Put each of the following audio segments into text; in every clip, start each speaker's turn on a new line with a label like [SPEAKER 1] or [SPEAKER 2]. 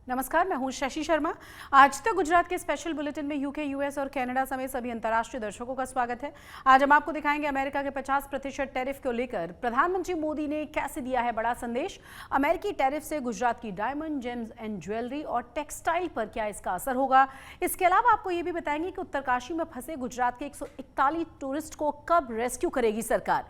[SPEAKER 1] नमस्कार, मैं हूं शशि शर्मा। आज तक गुजरात के स्पेशल बुलेटिन में यूके, यूएस और कनाडा समेत सभी अंतर्राष्ट्रीय दर्शकों का स्वागत है। आज हम आपको दिखाएंगे अमेरिका के 50% टैरिफ को लेकर प्रधानमंत्री मोदी ने कैसे दिया है बड़ा संदेश। अमेरिकी टैरिफ से गुजरात की डायमंड, जेम्स एंड ज्वेलरी और टेक्सटाइल पर क्या इसका असर होगा। इसके अलावा आपको ये भी बताएंगे कि उत्तरकाशी में फंसे गुजरात के 141 टूरिस्ट को कब रेस्क्यू करेगी सरकार।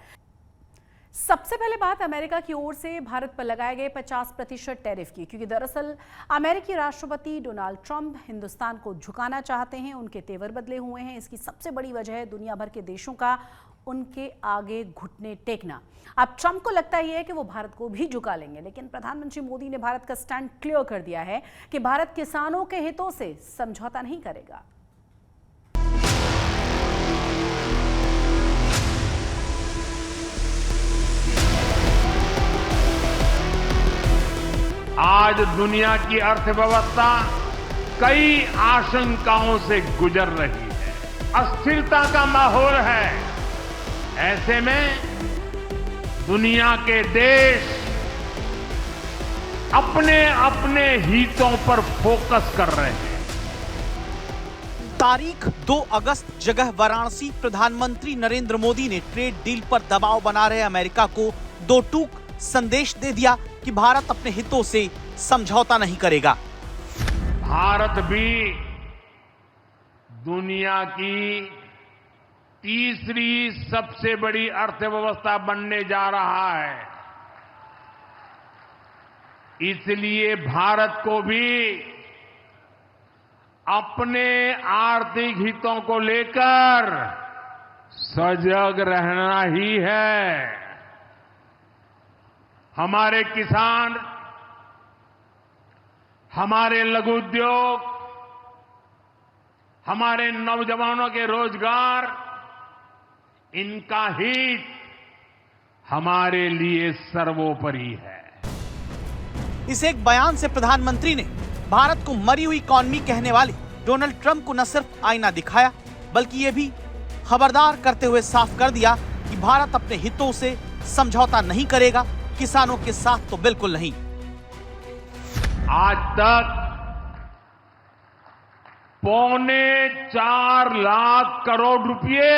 [SPEAKER 1] सबसे पहले बात अमेरिका की ओर से भारत पर लगाए गए 50% टैरिफ की, क्योंकि दरअसल अमेरिकी राष्ट्रपति डोनाल्ड ट्रंप हिंदुस्तान को झुकाना चाहते हैं, उनके तेवर बदले हुए हैं। इसकी सबसे बड़ी वजह है दुनिया भर के देशों का उनके आगे घुटने टेकना। अब ट्रंप को लगता ही है कि वो भारत को भी झुका लेंगे, लेकिन प्रधानमंत्री मोदी ने भारत का स्टैंड क्लियर कर दिया है कि भारत किसानों के हितों से समझौता नहीं करेगा।
[SPEAKER 2] आज दुनिया की अर्थव्यवस्था कई आशंकाओं से गुजर रही है, अस्थिरता का माहौल है। ऐसे में दुनिया के देश अपने अपने हितों पर फोकस कर रहे हैं।
[SPEAKER 3] तारीख 2 अगस्त, जगह वाराणसी। प्रधानमंत्री नरेंद्र मोदी ने ट्रेड डील पर दबाव बना रहे अमेरिका को दो टूक संदेश दे दिया कि भारत अपने हितों से समझौता नहीं करेगा।
[SPEAKER 2] भारत भी दुनिया की तीसरी सबसे बड़ी अर्थव्यवस्था बनने जा रहा है। इसलिए भारत को भी अपने आर्थिक हितों को लेकर सजग रहना ही है। हमारे किसान, हमारे लघु उद्योग, हमारे नौजवानों के रोजगार, इनका हित हमारे लिए सर्वोपरि है।
[SPEAKER 3] इस एक बयान से प्रधानमंत्री ने भारत को मरी हुई इकॉनमी कहने वाले डोनाल्ड ट्रंप को न सिर्फ आईना दिखाया, बल्कि ये भी खबरदार करते हुए साफ कर दिया कि भारत अपने हितों से समझौता नहीं करेगा, किसानों के साथ तो बिल्कुल नहीं।
[SPEAKER 2] आज तक 4.25 लाख करोड़ रुपए,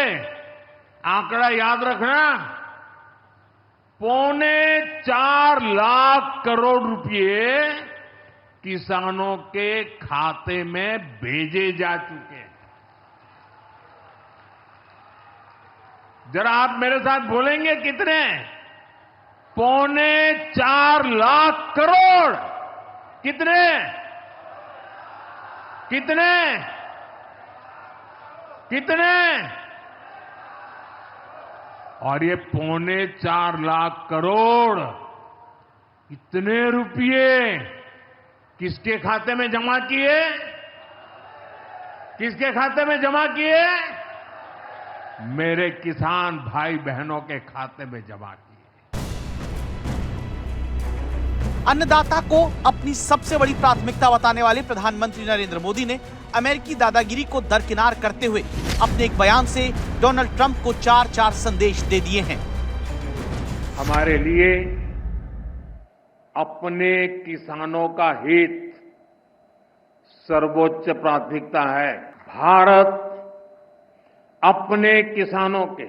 [SPEAKER 2] आंकड़ा याद रखना, 4.25 लाख करोड़ रुपए किसानों के खाते में भेजे जा चुके हैं। जरा आप मेरे साथ बोलेंगे कितने? 4.25 लाख करोड़। कितने? कितने? कितने? और ये 4.25 लाख करोड़ इतने रुपये किसके खाते में जमा किए? किसके खाते में जमा किए? मेरे किसान भाई बहनों के खाते में जमा किए।
[SPEAKER 3] अन्नदाता को अपनी सबसे बड़ी प्राथमिकता बताने वाले प्रधानमंत्री नरेंद्र मोदी ने अमेरिकी दादागिरी को दरकिनार करते हुए अपने एक बयान से डोनाल्ड ट्रंप को 4 संदेश दे दिए हैं।
[SPEAKER 2] हमारे लिए अपने किसानों का हित सर्वोच्च प्राथमिकता है। भारत अपने किसानों के,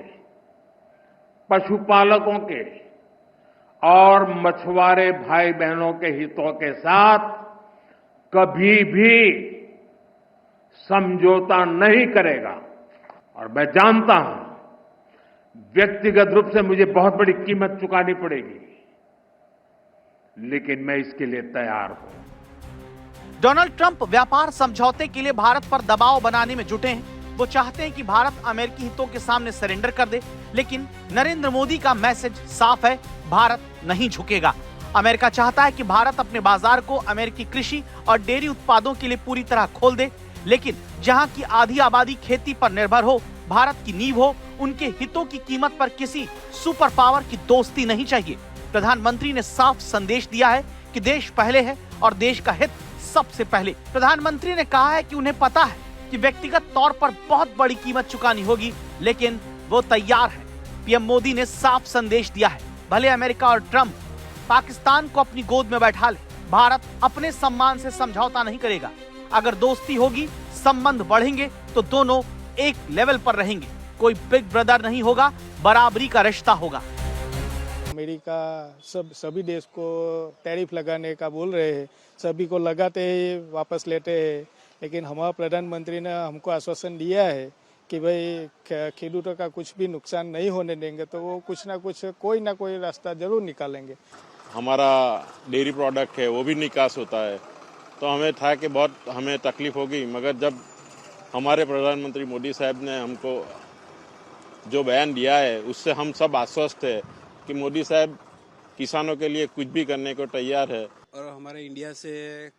[SPEAKER 2] पशुपालकों के और मछुआरे भाई बहनों के हितों के साथ कभी भी समझौता नहीं करेगा। और मैं जानता हूं व्यक्तिगत रूप से मुझे बहुत बड़ी कीमत चुकानी पड़ेगी, लेकिन मैं इसके लिए तैयार हूं।
[SPEAKER 3] डोनाल्ड ट्रंप व्यापार समझौते के लिए भारत पर दबाव बनाने में जुटे हैं। वो चाहते हैं कि भारत अमेरिकी हितों के सामने सरेंडर कर दे, लेकिन नरेंद्र मोदी का मैसेज साफ है, भारत नहीं झुकेगा। अमेरिका चाहता है कि भारत अपने बाजार को अमेरिकी कृषि और डेयरी उत्पादों के लिए पूरी तरह खोल दे, लेकिन जहां की आधी आबादी खेती पर निर्भर हो, भारत की नींव हो, उनके हितों की कीमत पर किसी सुपर पावर की दोस्ती नहीं चाहिए। प्रधानमंत्री ने साफ संदेश दिया है कि देश पहले है और देश का हित सबसे पहले। प्रधानमंत्री ने कहा है कि उन्हें पता है कि व्यक्तिगत तौर पर बहुत बड़ी कीमत चुकानी होगी, लेकिन वो तैयार है। पीएम मोदी ने साफ संदेश दिया है, भले अमेरिका और ट्रंप पाकिस्तान को अपनी गोद में बैठा ले, भारत अपने सम्मान से समझौता नहीं करेगा। अगर दोस्ती होगी, संबंध बढ़ेंगे तो दोनों एक लेवल पर रहेंगे। कोई बिग ब्रदर नहीं होगा, बराबरी का रिश्ता होगा।
[SPEAKER 4] अमेरिका सभी देश को टैरिफ लगाने का बोल रहे हैं, सभी को लगाते हैं वापस लेते हैं, लेकिन हमारा प्रधानमंत्री ने हमको आश्वासन दिया है कि भाई खेडूतों का कुछ भी नुकसान नहीं होने देंगे, तो वो कुछ ना कुछ कोई ना कोई रास्ता जरूर निकालेंगे।
[SPEAKER 5] हमारा डेयरी प्रोडक्ट है वो भी निकास होता है, तो हमें था कि बहुत हमें तकलीफ होगी, मगर जब हमारे प्रधानमंत्री मोदी साहब ने हमको जो बयान दिया है उससे हम सब आश्वस्त है कि मोदी साहब किसानों के लिए कुछ भी करने को तैयार है।
[SPEAKER 6] और हमारे इंडिया से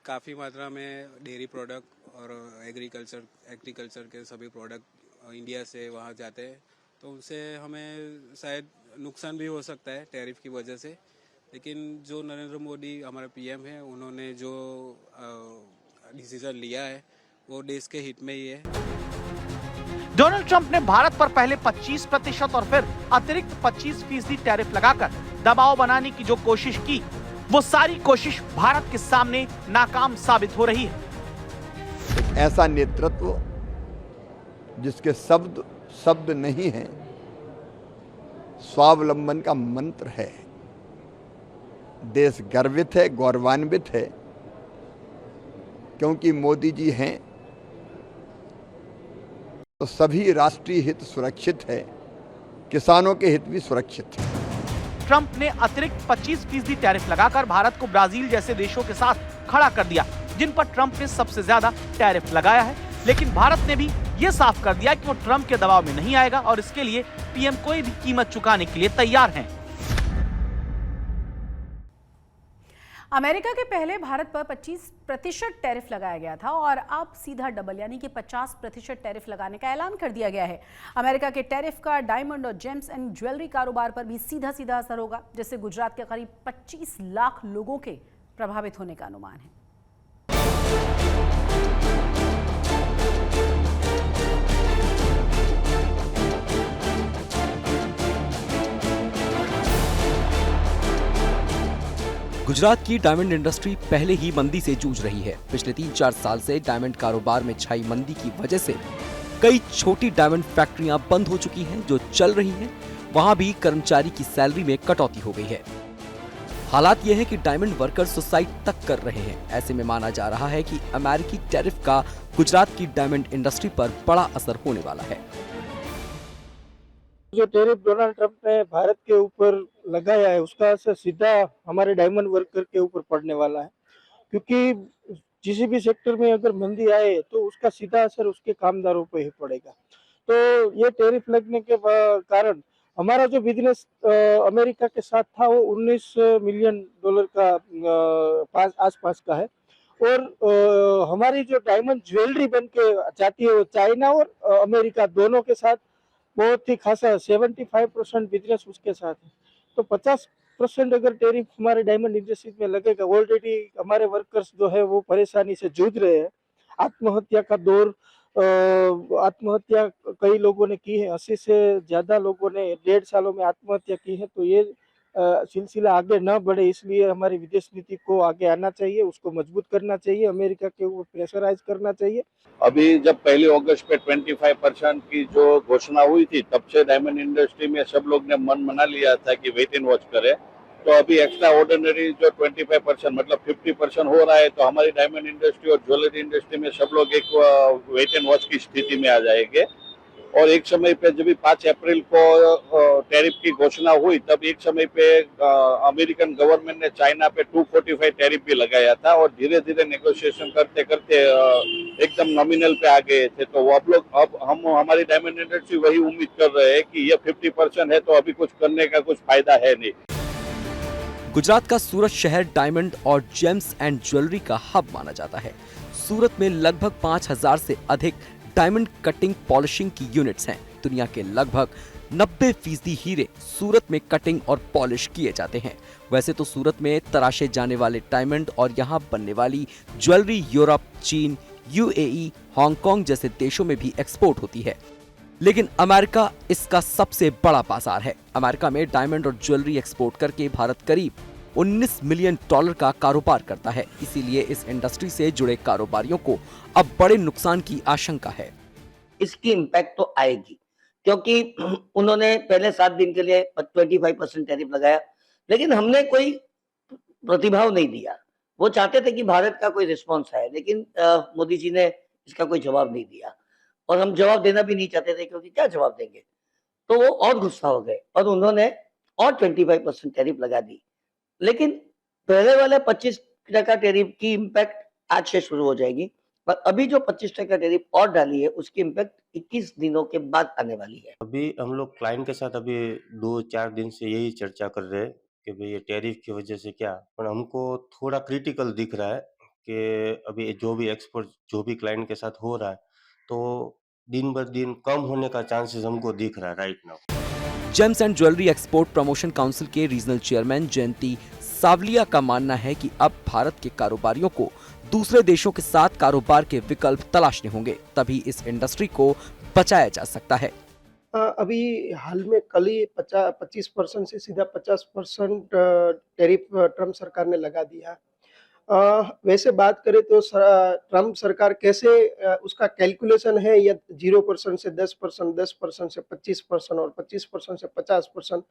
[SPEAKER 6] काफ़ी मात्रा में डेयरी प्रोडक्ट और एग्रीकल्चर के सभी प्रोडक्ट इंडिया से वहाँ जाते हैं, तो उनसे हमें शायद नुकसान भी हो सकता है टैरिफ की वजह से। लेकिन जो नरेंद्र मोदी हमारे पीएम हैं, उन्होंने जो डिसीजन लिया है वो देश के हित में ही है।
[SPEAKER 3] डोनाल्ड ट्रंप ने भारत पर पहले 25% और फिर अतिरिक्त 25% टैरिफ लगाकर दबाव बनाने की जो कोशिश की, वो सारी कोशिश भारत के सामने नाकाम साबित हो रही है।
[SPEAKER 7] एक ऐसा नेतृत्व जिसके शब्द नहीं है, स्वावलंबन का मंत्र है। देश गर्वित है, गौरवान्वित है, क्योंकि मोदी जी हैं तो सभी राष्ट्रीय हित सुरक्षित है, किसानों के हित भी सुरक्षित है।
[SPEAKER 3] ट्रंप ने अतिरिक्त 25% टैरिफ लगाकर भारत को ब्राजील जैसे देशों के साथ खड़ा कर दिया, जिन पर ट्रंप ने सबसे ज्यादा टैरिफ लगाया है। लेकिन भारत ने भी ये साफ कर दिया कि वो ट्रंप के दबाव में नहीं आएगा और इसके लिए पीएम कोई भी कीमत चुकाने के लिए तैयार हैं।
[SPEAKER 1] अमेरिका के पहले भारत पर 25% टैरिफ लगाया गया था और अब सीधा डबल यानी कि 50% टैरिफ लगाने का ऐलान कर दिया गया है। अमेरिका के टैरिफ का डायमंड और जेम्स एंड ज्वेलरी कारोबार पर भी सीधा सीधा असर होगा, जिससे गुजरात के करीब 25 लाख लोगों के प्रभावित होने का अनुमान है।
[SPEAKER 8] गुजरात की डायमंड इंडस्ट्री पहले ही मंदी से जूझ रही है। पिछले 3-4 साल से डायमंड कारोबार में छाई मंदी की वजह से कई छोटी डायमंड फैक्ट्रियां बंद हो चुकी हैं। जो चल रही हैं, वहां भी कर्मचारी की सैलरी में कटौती हो गई है। हालात यह है कि डायमंड वर्कर सुसाइड तक कर रहे हैं। ऐसे में माना जा रहा है कि अमेरिकी टैरिफ का गुजरात की डायमंड इंडस्ट्री पर बड़ा असर होने वाला है।
[SPEAKER 4] जो टैरिफ डोनाल्ड ट्रंप ने भारत के ऊपर लगाया है, उसका असर सीधा हमारे डायमंड वर्कर के ऊपर पड़ने वाला है, क्योंकि किसी भी सेक्टर में अगर मंदी आए तो उसका सीधा असर उसके कामदारों पर ही पड़ेगा। तो ये टैरिफ लगने के कारण हमारा जो बिजनेस अमेरिका के साथ था वो $19 मिलियन का आसपास का है, और हमारी जो डायमंड ज्वेलरी बन के जाती है वो चाइना और अमेरिका दोनों के साथ बहुत ही खासा 75% बिजनेस उसके साथ है। तो 50% अगर टैरिफ हमारे डायमंड इंडस्ट्री में लगेगा, ऑलरेडी हमारे वर्कर्स जो है वो परेशानी से जूझ रहे हैं। आत्महत्या का दौर, आत्महत्या कई लोगों ने की है, 80 से ज्यादा लोगों ने 1.5 सालों में आत्महत्या की है। तो ये सिलसिला आगे न बढ़े, इसलिए हमारी विदेश नीति को आगे आना चाहिए, उसको मजबूत करना चाहिए, अमेरिका के ऊपर प्रेशराइज करना चाहिए।
[SPEAKER 9] अभी जब 1 अगस्त पे 25% की जो घोषणा हुई थी, तब से डायमंड इंडस्ट्री में सब लोग ने मन बना लिया था कि वेट एंड वॉच करे। तो अभी एक्स्ट्रा ऑर्डिनरी जो 25% मतलब 50% हो रहा है, तो हमारी डायमंड इंडस्ट्री और ज्वेलरी इंडस्ट्री में सब लोग एक वेट एंड वॉच की स्थिति में आ जाएंगे। और एक समय पे जब 5 अप्रैल को टैरिफ की घोषणा हुई, तब एक समय पे अमेरिकन गवर्नमेंट ने चाइना पे 245 टैरिफ भी लगाया था, और धीरे धीरे नेगोशिएशन करते करते एकदम नॉमिनल पे आ गए थे। तो वो अब हम हमारी डायमंड इंडस्ट्री वही उम्मीद कर रहे हैं कि ये 50% है, तो अभी कुछ करने का कुछ फायदा है नहीं।
[SPEAKER 8] गुजरात का सूरत शहर डायमंड और जेम्स एंड ज्वेलरी का हब माना जाता है। सूरत में लगभग 5000 से अधिक डायमंड कटिंग पॉलिशिंग की यूनिट्स हैं। दुनिया के लगभग 90% हीरे सूरत में कटिंग और पॉलिश किए जाते हैं। वैसे तो सूरत में तराशे जाने वाले डायमंड और यहाँ बनने वाली ज्वेलरी यूरोप, चीन, यूएई, हांगकांग जैसे देशों में भी एक्सपोर्ट होती है। लेकिन अमेरिका इसका सबसे बड़ा बाजार है। अमेरिका में डायमंड और ज्वेलरी एक्सपोर्ट करके भारत करीब $19 मिलियन का कारोबार करता है। इसीलिए इस इंडस्ट्री से जुड़े कारोबारियों को अब बड़े नुकसान की आशंका है।
[SPEAKER 10] इसकी इम्पैक्ट तो आएगी, क्योंकि उन्होंने पहले 7 दिन के लिए 25% टैरिफ लगाया, लेकिन हमने कोई प्रतिभाव नहीं दिया। वो चाहते थे कि भारत का कोई रिस्पॉन्स आए, लेकिन मोदी जी ने इसका कोई जवाब नहीं दिया और हम जवाब देना भी नहीं चाहते थे, क्योंकि क्या जवाब देंगे। तो वो और गुस्सा हो गए और उन्होंने और 25% टैरिफ लगा दी। लेकिन पहले वाले 25% टैरिफ की इम्पैक्ट आज से शुरू हो जाएगी, पर अभी जो 25% टैरिफ और डाली है उसकी इम्पैक्ट 21 दिनों के बाद आने वाली है।
[SPEAKER 11] अभी हम लोग क्लाइंट के साथ अभी 2-4 दिन से यही चर्चा कर रहे हैं कि भाई ये टैरिफ की वजह से क्या, पर हमको थोड़ा क्रिटिकल दिख रहा है कि अभी जो भी एक्सपोर्ट जो भी क्लाइंट के साथ हो रहा है, तो दिन ब दिन कम होने का चांसेस हमको दिख रहा है right now.
[SPEAKER 8] James and jewellery export promotion council के रीजनल चेयरमैन जयंती सावलिया का मानना है कि अब भारत के कारोबारियों को दूसरे देशों के साथ कारोबार के विकल्प तलाशने होंगे, तभी इस इंडस्ट्री को बचाया जा सकता है।
[SPEAKER 4] अभी हाल में कल ही 25% से सीधा 50% टैरिफ ट्रम्प सरकार ने लगा दिया। वैसे बात करें तो ट्रम्प सरकार कैसे उसका कैलकुलेशन है, या 0% से 10%, 10% से 25% और 25% से 50%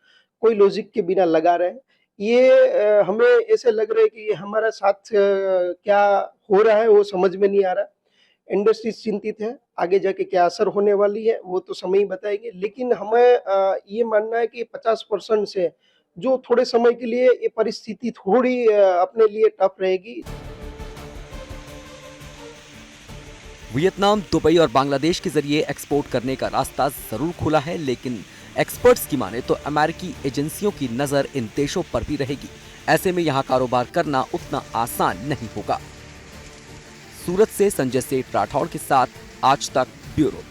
[SPEAKER 4] कोई लॉजिक के बिना लगा रहे हैं। ये हमें ऐसे लग रहा है कि हमारा साथ क्या हो रहा है वो समझ में नहीं आ रहा। इंडस्ट्री चिंतित है, आगे जाके क्या असर होने वाली है वो तो समय ही बताएंगे, लेकिन हमें ये मानना है कि 50% से जो थोड़े समय के लिए ये परिस्थिति थोड़ी अपने लिए टफ रहेगी।
[SPEAKER 8] वियतनाम, दुबई और बांग्लादेश के जरिए एक्सपोर्ट करने का रास्ता जरूर खुला है, लेकिन एक्सपर्ट्स की माने तो अमेरिकी एजेंसियों की नजर इन देशों पर भी रहेगी। ऐसे में यहाँ कारोबार करना उतना आसान नहीं होगा। सूरत से संजय सेठ राठौड़ के साथ आज तक ब्यूरो।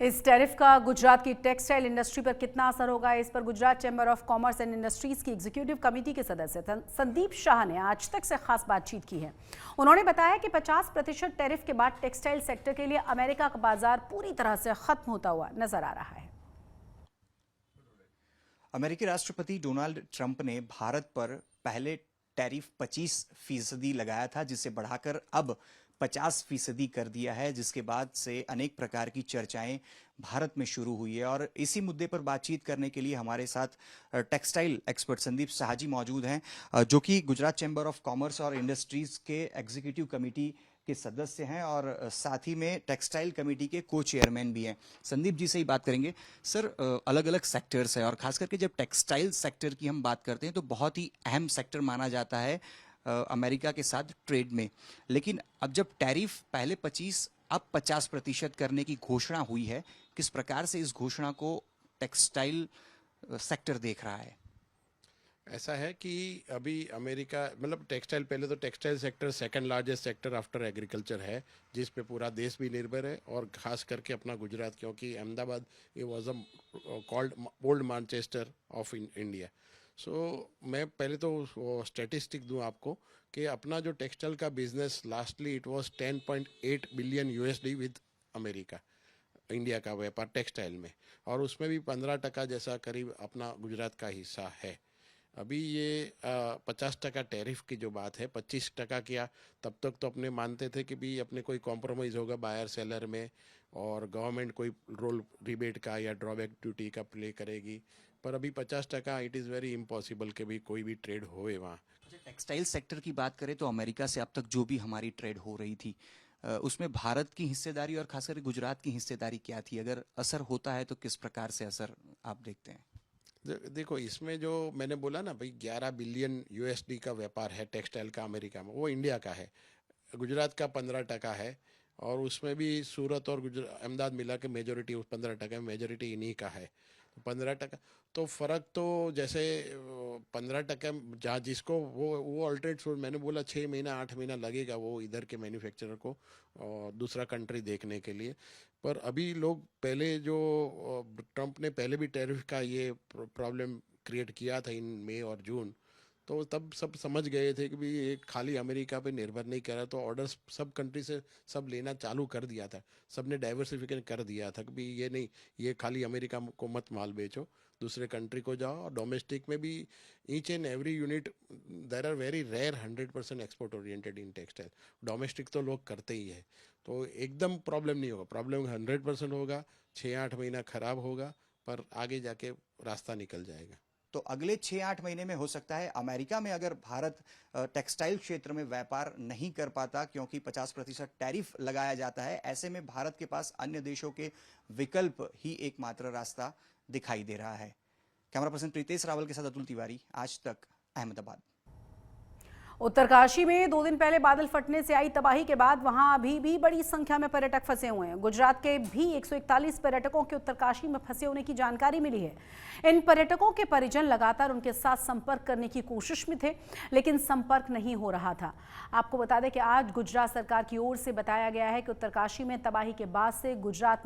[SPEAKER 1] इस टैरिफ का गुजरात की टेक्सटाइल इंडस्ट्री पर कितना असर होगा, इस पर Gujarat chamber of commerce and industries की एग्जीक्यूटिव कमेटी के सदस्य संदीप शाह ने आज तक से खास बातचीत की है। उन्होंने बताया कि 50% टैरिफ के बाद टेक्सटाइल सेक्टर के लिए अमेरिका का बाजार पूरी तरह से खत्म होता हुआ नजर आ रहा है।
[SPEAKER 12] अमेरिकी राष्ट्रपति डोनाल्ड ट्रंप ने भारत पर पहले टैरिफ 25% लगाया था, जिसे बढ़ाकर अब 50% कर दिया है, जिसके बाद से अनेक प्रकार की चर्चाएं भारत में शुरू हुई है। और इसी मुद्दे पर बातचीत करने के लिए हमारे साथ टेक्सटाइल एक्सपर्ट संदीप शाह जी मौजूद हैं, जो कि गुजरात चैम्बर ऑफ कॉमर्स और इंडस्ट्रीज के एग्जीक्यूटिव कमेटी के सदस्य हैं और साथ ही में टेक्सटाइल कमेटी के को चेयरमैन भी हैं। संदीप जी से ही बात करेंगे। सर, अलग अलग सेक्टर्स है और खास करके जब टेक्सटाइल सेक्टर की हम बात करते हैं तो बहुत ही अहम सेक्टर माना जाता है अमेरिका के साथ ट्रेड में, लेकिन अब जब टैरिफ पहले 25 अब 50% करने की घोषणा हुई है, किस प्रकार से इस घोषणा को टेक्सटाइल सेक्टर देख रहा है?
[SPEAKER 5] ऐसा है कि अभी अमेरिका मतलब टेक्सटाइल, पहले तो textile sector second largest sector after agriculture है, जिस पे पूरा देश भी निर्भर है और खास करके अपना गुजरात, क्योंकि अहमदाबाद ये was a called old Manchester of India. So मैं पहले तो स्टैटिस्टिक दूं आपको कि अपना जो टेक्सटाइल का business lastly it was 10.8 billion USD with America, India का व्यापार टेक्सटाइल में, और उसमें भी 15% जैसा करीब अपना गुजरात का हिस्सा है। अभी ये 50% टैरिफ की जो बात है, 25% किया, तब तक तो अपने मानते थे कि भी अपने कोई कॉम्प्रोमाइज़ होगा बायर सेलर में और गवर्नमेंट कोई रोल रिबेट का या ड्रॉबैक ड्यूटी का प्ले करेगी, पर अभी 50% इट इज़ वेरी इम्पॉसिबल कि भी कोई भी ट्रेड होए वहाँ।
[SPEAKER 12] टेक्सटाइल सेक्टर की बात करें तो अमेरिका से अब तक जो भी हमारी ट्रेड हो रही थी उसमें भारत की हिस्सेदारी और खासकर गुजरात की हिस्सेदारी क्या थी? अगर असर होता है तो किस प्रकार से असर आप देखते हैं?
[SPEAKER 5] देखो, इसमें जो मैंने बोला ना भाई 11 बिलियन USD का व्यापार है टेक्सटाइल का अमेरिका में, वो इंडिया का है। गुजरात का 15% है और उसमें भी सूरत और अहमदाबाद मिला के मेजोरिटी, उस 15% में मेजोरिटी इन्हीं का है। 15% तो फ़र्क तो जैसे 15% जहाँ जिसको वो अल्टरनेट सोर्स, मैंने बोला 6 महीना 8 महीना लगेगा वो इधर के मैन्युफैक्चरर को दूसरा कंट्री देखने के लिए। पर अभी लोग पहले जो ट्रंप ने पहले भी टैरिफ का ये प्रॉब्लम क्रिएट किया था इन मई और जून,
[SPEAKER 13] तो तब सब समझ गए थे कि भी ये खाली अमेरिका पे निर्भर नहीं कर रहा, तो ऑर्डर्स सब कंट्री से सब लेना चालू कर दिया था, सबने डाइवर्सिफिकेशन कर दिया था कि भी ये नहीं, ये खाली अमेरिका को मत माल बेचो, दूसरे कंट्री को जाओ। और डोमेस्टिक में भी each and every unit there are very rare 100% export oriented in textile. Domestic तो लोग करते ही है, तो एकदम प्रॉब्लम नहीं होगा। प्रॉब्लम 100% होगा, 6-8 महीना खराब होगा, पर आगे जाके रास्ता निकल जाएगा।
[SPEAKER 12] तो अगले 6-8 महीने में हो सकता है अमेरिका में अगर भारत टेक्सटाइल क्षेत्र में व्यापार नहीं कर पाता क्योंकि 50% टैरिफ लगाया जाता है, ऐसे में भारत के पास अन्य देशों के विकल्प ही एकमात्र रास्ता दिखाई दे रहा है। कैमरा पर्सन प्रीतेश रावल के साथ अतुल तिवारी, आज तक, अहमदाबाद।
[SPEAKER 1] उत्तरकाशी में 2 दिन पहले बादल फटने से आई तबाही के बाद वहां अभी भी बड़ी संख्या में पर्यटक फंसे हुए हैं। गुजरात के भी 141 पर्यटकों के उत्तरकाशी में फंसे होने की जानकारी मिली है। इन पर्यटकों के परिजन लगातार उनके साथ संपर्क करने की कोशिश में थे, लेकिन संपर्क नहीं हो रहा था। आपको बता दें कि आज गुजरात सरकार की ओर से बताया गया है कि उत्तरकाशी में तबाही के बाद से गुजरात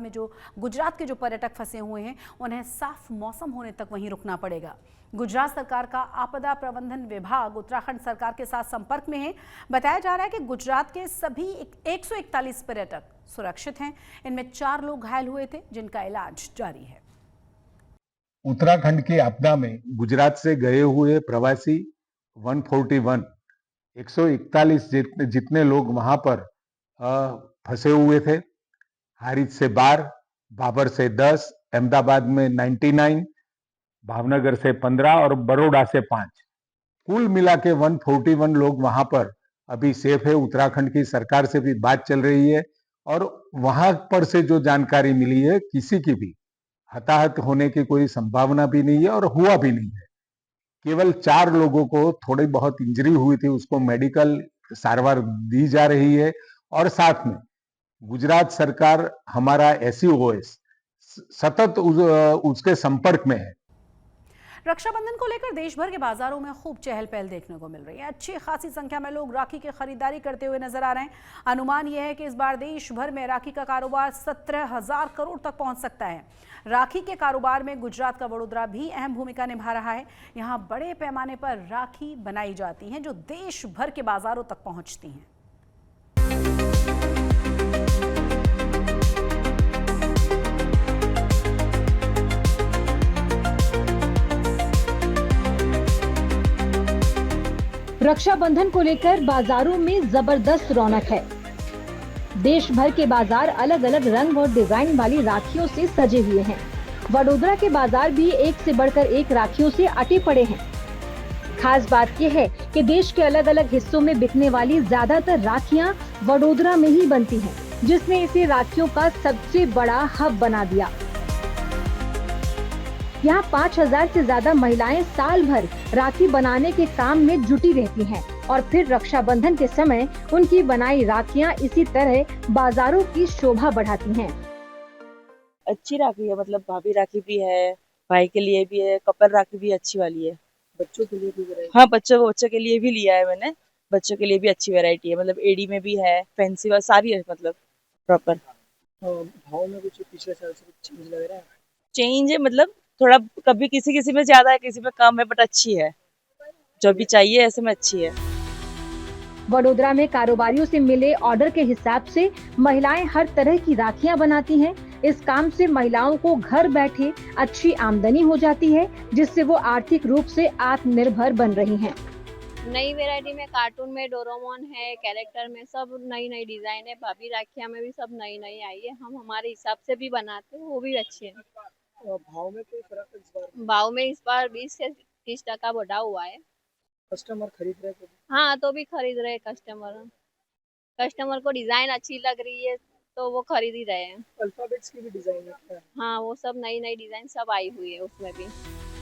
[SPEAKER 1] के जो पर्यटक फंसे हुए हैं उन्हें साफ मौसम होने तक वहीं रुकना पड़ेगा। गुजरात सरकार का आपदा प्रबंधन विभाग उत्तराखंड सरकार के साथ संपर्क में है। बताया जा रहा है कि गुजरात के सभी 141 पर्यटक सुरक्षित हैं। इनमें 4 लोग घायल हुए थे, जिनका इलाज जारी है।
[SPEAKER 14] उत्तराखंड की आपदा में गुजरात से गए हुए प्रवासी 141 जितने लोग वहां पर फंसे हुए थे। हारिज से 12, बाबर से 10, अहमदाबाद में 99, भावनगर से 15 और बड़ौदा से 5, कुल मिला के 141 लोग वहां पर अभी सेफ है। उत्तराखंड की सरकार से भी बात चल रही है और वहां पर से जो जानकारी मिली है, किसी की भी हताहत होने की कोई संभावना भी नहीं है और हुआ भी नहीं है। केवल 4 लोगों को थोड़ी बहुत इंजरी हुई थी, उसको मेडिकल सारवार दी जा रही है। और साथ में गुजरात सरकार, हमारा SEOS सतत उसके संपर्क में है।
[SPEAKER 1] रक्षाबंधन को लेकर देश भर के बाजारों में खूब चहल पहल देखने को मिल रही है। अच्छी खासी संख्या में लोग राखी की खरीदारी करते हुए नजर आ रहे हैं। अनुमान यह है कि इस बार देश भर में राखी का कारोबार 17,000 करोड़ तक पहुंच सकता है। राखी के कारोबार में गुजरात का वडोदरा भी अहम भूमिका निभा रहा है। यहाँ बड़े पैमाने पर राखी बनाई जाती हैं जो देश भर के बाजारों तक पहुंचती हैं।
[SPEAKER 15] रक्षाबंधन को लेकर बाजारों में जबरदस्त रौनक है। देश भर के बाजार अलग अलग रंग और डिजाइन वाली राखियों से सजे हुए हैं। वडोदरा के बाजार भी एक से बढ़कर एक राखियों से अटे पड़े हैं। खास बात यह है कि देश के अलग अलग हिस्सों में बिकने वाली ज्यादातर राखियां वडोदरा में ही बनती हैं, जिसने इसे राखियों का सबसे बड़ा हब बना दिया। यहाँ 5,000 से ज्यादा महिलाएं साल भर राखी बनाने के काम में जुटी रहती हैं और फिर रक्षाबंधन के समय उनकी बनाई राखियाँ इसी तरह बाजारों की शोभा बढ़ाती हैं।
[SPEAKER 16] अच्छी राखी है, मतलब भाभी राखी भी है, भाई के लिए भी है, कपल राखी भी अच्छी वाली है, बच्चों के लिए भी। हाँ, बच्चों के लिए भी लिया है मैंने। बच्चों के लिए भी अच्छी वैरायटी है, मतलब एडी में भी है, फैंसी वाला सारी है, मतलब प्रॉपर। भाव में कुछ पिछले साल से चेंज लग रहा है? चेंज है, मतलब थोड़ा कभी किसी में ज्यादा है, किसी में कम है, बट अच्छी है। जो भी चाहिए ऐसे में अच्छी है।
[SPEAKER 15] वडोदरा में कारोबारियों से मिले ऑर्डर के हिसाब से महिलाएं हर तरह की राखियां बनाती हैं। इस काम से महिलाओं को घर बैठे अच्छी आमदनी हो जाती है, जिससे वो आर्थिक रूप से आत्मनिर्भर बन रही हैं।
[SPEAKER 17] नई वैरायटी में कार्टून में डोरेमोन है, कैरेक्टर में सब नई डिजाइन है। भाभी राखियां में भी सब नई आई है। हम हमारे हिसाब से भी बनाते हैं, वो भी अच्छी है।
[SPEAKER 16] भाव में कोई फर्क है इस बार?
[SPEAKER 17] भाव में इस बार 20 से 30% बढ़ा हुआ है।
[SPEAKER 16] कस्टमर खरीद रहे हैं?
[SPEAKER 17] हाँ, तो भी खरीद रहे कस्टमर को डिजाइन अच्छी लग रही है तो वो खरीद ही रहे हैं।
[SPEAKER 16] अल्फाबेट्स की भी डिजाइन है?
[SPEAKER 17] हाँ, वो सब नई डिजाइन सब आई हुई है उसमें भी।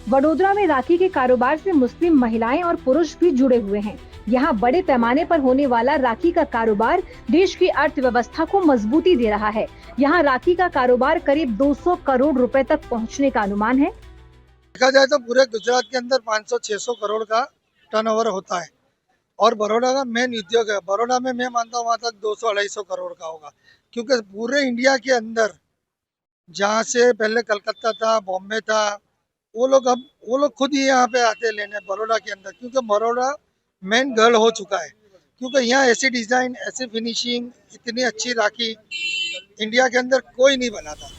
[SPEAKER 15] वडोदरा में राखी के कारोबार से मुस्लिम महिलाएं और पुरुष भी जुड़े हुए हैं। यहाँ बड़े पैमाने पर होने वाला राखी का कारोबार देश की अर्थव्यवस्था को मजबूती दे रहा है। यहाँ राखी का कारोबार करीब 200 करोड़ रुपए तक पहुँचने का अनुमान है।
[SPEAKER 18] देखा जाए तो पूरे गुजरात के अंदर 500-600 करोड़ का टर्नओवर होता है और बड़ौदा का मेन उद्योग है। बड़ौदा में मैं मानता हूँ वहाँ तक 200-250 करोड़ का होगा, क्योंकि पूरे इंडिया के अंदर जहाँ से पहले कलकत्ता था, बॉम्बे था, वो लोग खुद ही यहाँ पे आते लेने बड़ौदा के अंदर, क्योंकि बड़ौदा मेन गढ़ हो चुका है। क्योंकि यहाँ ऐसी डिजाइन, ऐसी फिनिशिंग, इतनी अच्छी राखी इंडिया के अंदर कोई नहीं बनाता।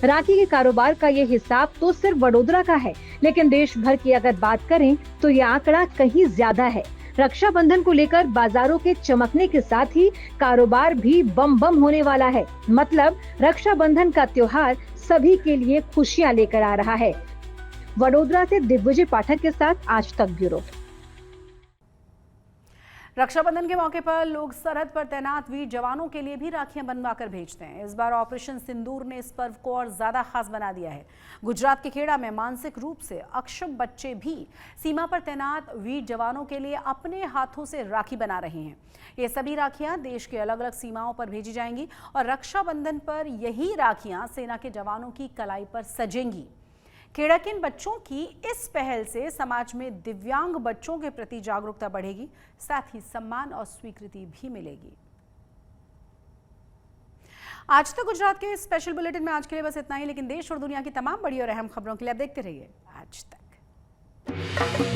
[SPEAKER 15] राखी के कारोबार का ये हिसाब तो सिर्फ वडोदरा का है, लेकिन देश भर की अगर बात करें तो ये आंकड़ा कहीं ज्यादा है। रक्षाबंधन को लेकर बाजारों के चमकने के साथ ही कारोबार भी बम बम होने वाला है। मतलब रक्षाबंधन का त्योहार सभी के लिए खुशियां लेकर आ रहा है। वडोदरा से दिग्विजय पाठक के साथ आज तक ब्यूरो।
[SPEAKER 1] रक्षाबंधन के मौके पर लोग सरहद पर तैनात वीर जवानों के लिए भी राखियां बनवाकर भेजते हैं। इस बार ऑपरेशन सिंदूर ने इस पर्व को और ज्यादा खास बना दिया है। गुजरात के खेड़ा में मानसिक रूप से अक्षम बच्चे भी सीमा पर तैनात वीर जवानों के लिए अपने हाथों से राखी बना रहे हैं। ये सभी राखियां देश के अलग अलग सीमाओं पर भेजी जाएंगी और रक्षाबंधन पर यही राखियां सेना के जवानों की कलाई पर सजेंगी। खेड़ा के इन बच्चों की इस पहल से समाज में दिव्यांग बच्चों के प्रति जागरूकता बढ़ेगी, साथ ही सम्मान और स्वीकृति भी मिलेगी। आज तक गुजरात के स्पेशल बुलेटिन में आज के लिए बस इतना ही, लेकिन देश और दुनिया की तमाम बड़ी और अहम खबरों के लिए आप देखते रहिए आज तक।